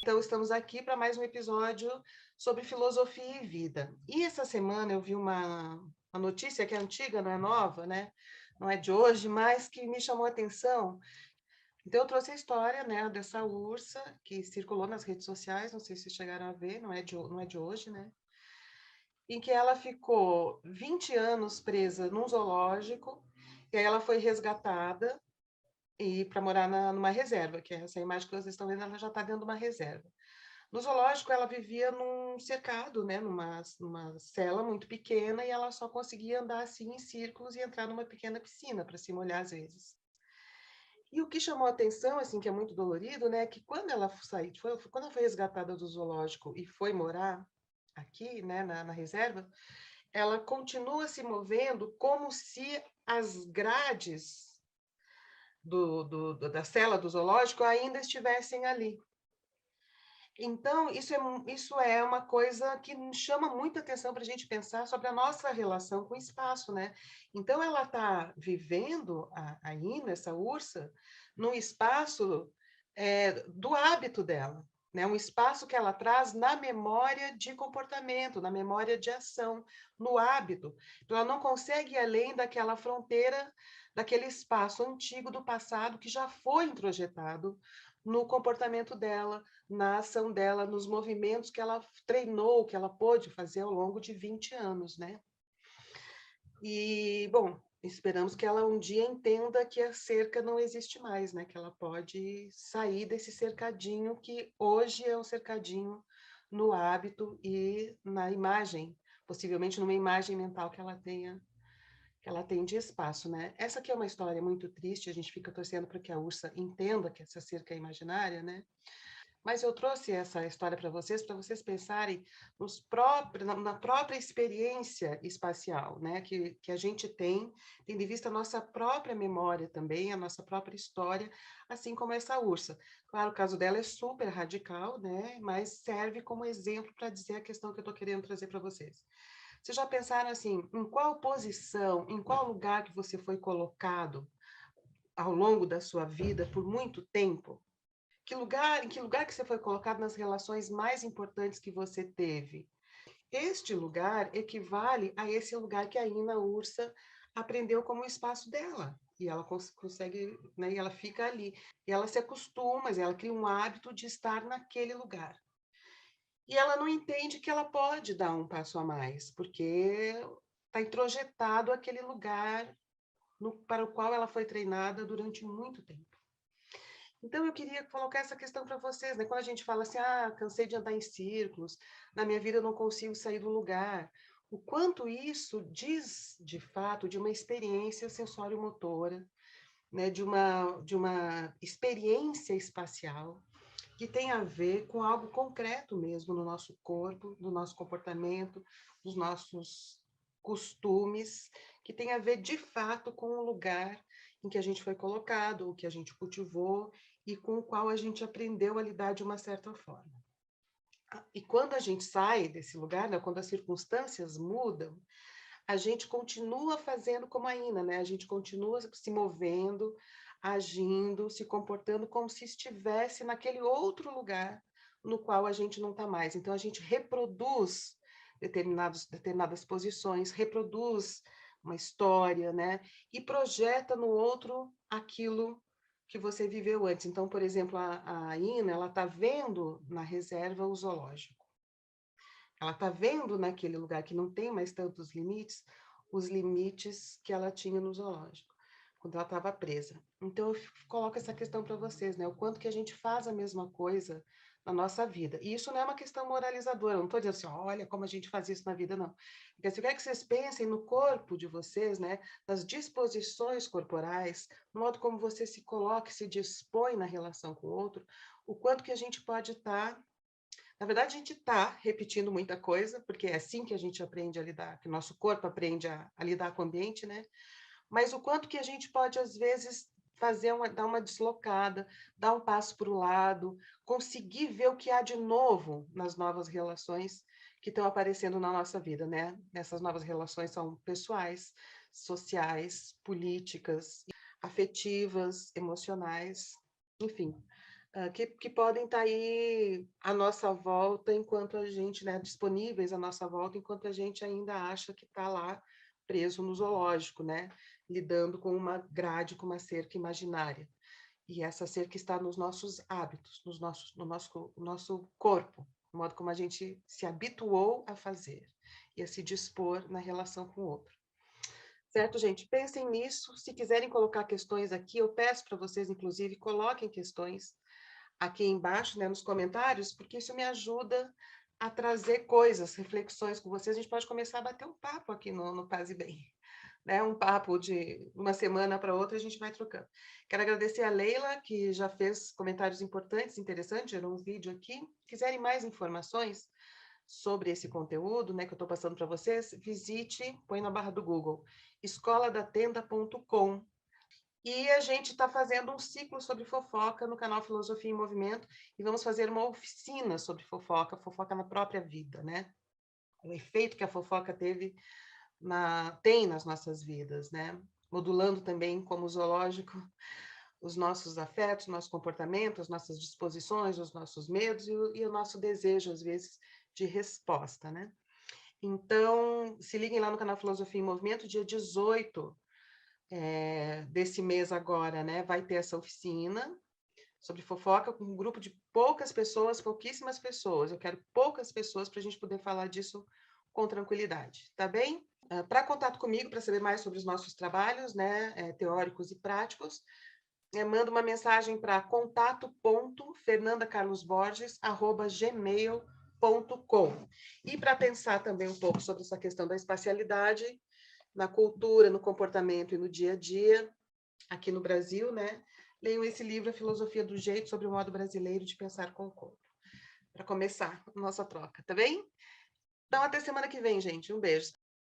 Então, estamos aqui para mais um episódio sobre filosofia e vida. E essa semana eu vi uma notícia que é antiga, não é nova, né? Não é de hoje, mas que me chamou a atenção. Então, eu trouxe a história, né, dessa ursa que circulou nas redes sociais, não sei se vocês chegaram a ver, não é de hoje, né? Em que ela ficou 20 anos presa num zoológico, e aí ela foi resgatada e para morar numa reserva, que é essa imagem que vocês estão vendo, ela já está dentro de uma reserva. No zoológico, ela vivia num cercado, né, numa cela muito pequena, e ela só conseguia andar assim em círculos e entrar numa pequena piscina para se molhar às vezes. E o que chamou a atenção, assim, que é muito dolorido, né, é que quando ela quando ela foi resgatada do zoológico e foi morar aqui, né, na reserva, ela continua se movendo como se as grades da cela do zoológico ainda estivessem ali. Então, isso é uma coisa que chama muita atenção para a gente pensar sobre a nossa relação com o espaço, né? Então, ela está vivendo ainda, essa ursa, num espaço do hábito dela, né? Um espaço que ela traz na memória de comportamento, na memória de ação, no hábito. Então, ela não consegue ir além daquela fronteira, daquele espaço antigo do passado que já foi introjetado no comportamento dela, na ação dela, nos movimentos que ela treinou, que ela pôde fazer ao longo de 20 anos, né? E, bom, esperamos que ela um dia entenda que a cerca não existe mais, né? Que ela pode sair desse cercadinho que hoje é um cercadinho no hábito e na imagem, possivelmente numa imagem mental que ela tem de espaço, né? Essa aqui é uma história muito triste, a gente fica torcendo para que a ursa entenda que essa cerca é imaginária, né? Mas eu trouxe essa história para vocês pensarem na própria experiência espacial, né? Que a gente tem, tendo em vista a nossa própria memória também, a nossa própria história, assim como essa ursa. Claro, o caso dela é super radical, né? Mas serve como exemplo para dizer a questão que eu estou querendo trazer para vocês. Vocês já pensaram assim, em qual posição, em qual lugar que você foi colocado ao longo da sua vida por muito tempo? Em que lugar que você foi colocado nas relações mais importantes que você teve? Este lugar equivale a esse lugar que a Ina Ursa aprendeu como o espaço dela. E ela consegue, né, e ela fica ali. E ela se acostuma, ela cria um hábito de estar naquele lugar. E ela não entende que ela pode dar um passo a mais, porque está introjetado aquele lugar para o qual ela foi treinada durante muito tempo. Então, eu queria colocar essa questão para vocês, né? Quando a gente fala assim, cansei de andar em círculos, na minha vida eu não consigo sair do lugar. O quanto isso diz, de fato, de uma experiência sensório-motora, né? De uma experiência espacial que tem a ver com algo concreto mesmo no nosso corpo, no nosso comportamento, nos nossos costumes, que tem a ver, de fato, com o lugar em que a gente foi colocado, o que a gente cultivou e com o qual a gente aprendeu a lidar de uma certa forma. E quando a gente sai desse lugar, né, quando as circunstâncias mudam, a gente continua fazendo como a Ina, né? A gente continua se movendo, agindo, se comportando como se estivesse naquele outro lugar no qual a gente não está mais. Então, a gente reproduz determinadas posições, reproduz uma história, né? E projeta no outro aquilo que você viveu antes. Então, por exemplo, a Ina, ela está vendo na reserva o zoológico. Ela está vendo naquele lugar que não tem mais tantos limites, os limites que ela tinha no zoológico, quando ela estava presa. Então, eu coloco essa questão para vocês, né? O quanto que a gente faz a mesma coisa na nossa vida. E isso não é uma questão moralizadora, eu não estou dizendo assim, olha como a gente faz isso na vida, não. Porque assim, eu quero que vocês pensem no corpo de vocês, né? Nas disposições corporais, no modo como você se coloca, se dispõe na relação com o outro, o quanto que a gente pode estar na verdade, a gente está repetindo muita coisa, porque é assim que a gente aprende a lidar, que o nosso corpo aprende a lidar com o ambiente, né? Mas o quanto que a gente pode, às vezes, dar uma deslocada, dar um passo para o lado, conseguir ver o que há de novo nas novas relações que estão aparecendo na nossa vida, né? Essas novas relações são pessoais, sociais, políticas, afetivas, emocionais, enfim. que podem estar aí à nossa volta enquanto a gente, né, disponíveis à nossa volta, enquanto a gente ainda acha que está lá preso no zoológico, né, lidando com uma grade, com uma cerca imaginária. E essa cerca está nos nossos hábitos, no nosso corpo, no modo como a gente se habituou a fazer e a se dispor na relação com o outro. Certo, gente? Pensem nisso. Se quiserem colocar questões aqui, eu peço para vocês, inclusive, coloquem questões aqui embaixo, né, nos comentários, porque isso me ajuda a trazer coisas, reflexões com vocês. A gente pode começar a bater um papo aqui no Paz e Bem, né? Um papo de uma semana para outra, a gente vai trocando. Quero agradecer a Leila, que já fez comentários importantes, interessantes, gerou um vídeo aqui. Se quiserem mais informações sobre esse conteúdo, né, que eu estou passando para vocês, visite, põe na barra do Google, escoladatenda.com. E a gente está fazendo um ciclo sobre fofoca no canal Filosofia em Movimento e vamos fazer uma oficina sobre fofoca, fofoca na própria vida, né? O efeito que a fofoca tem nas nossas vidas, né? Modulando também, como zoológico, os nossos afetos, nosso comportamento, as nossas disposições, os nossos medos e o nosso desejo, às vezes, de resposta, né? Então, se liguem lá no canal Filosofia em Movimento, dia 18 desse mês agora, né? Vai ter essa oficina sobre fofoca com um grupo de poucas pessoas, pouquíssimas pessoas. Eu quero poucas pessoas para a gente poder falar disso com tranquilidade, tá bem? Para contato comigo, para saber mais sobre os nossos trabalhos, né, teóricos e práticos, manda uma mensagem para contato.fernandacarlosborges@gmail.com. E para pensar também um pouco sobre essa questão da espacialidade na cultura, no comportamento e no dia a dia, aqui no Brasil, né? Leiam esse livro, A Filosofia do Jeito, sobre o modo brasileiro de pensar com o corpo. Para começar a nossa troca, tá bem? Então, até semana que vem, gente. Um beijo.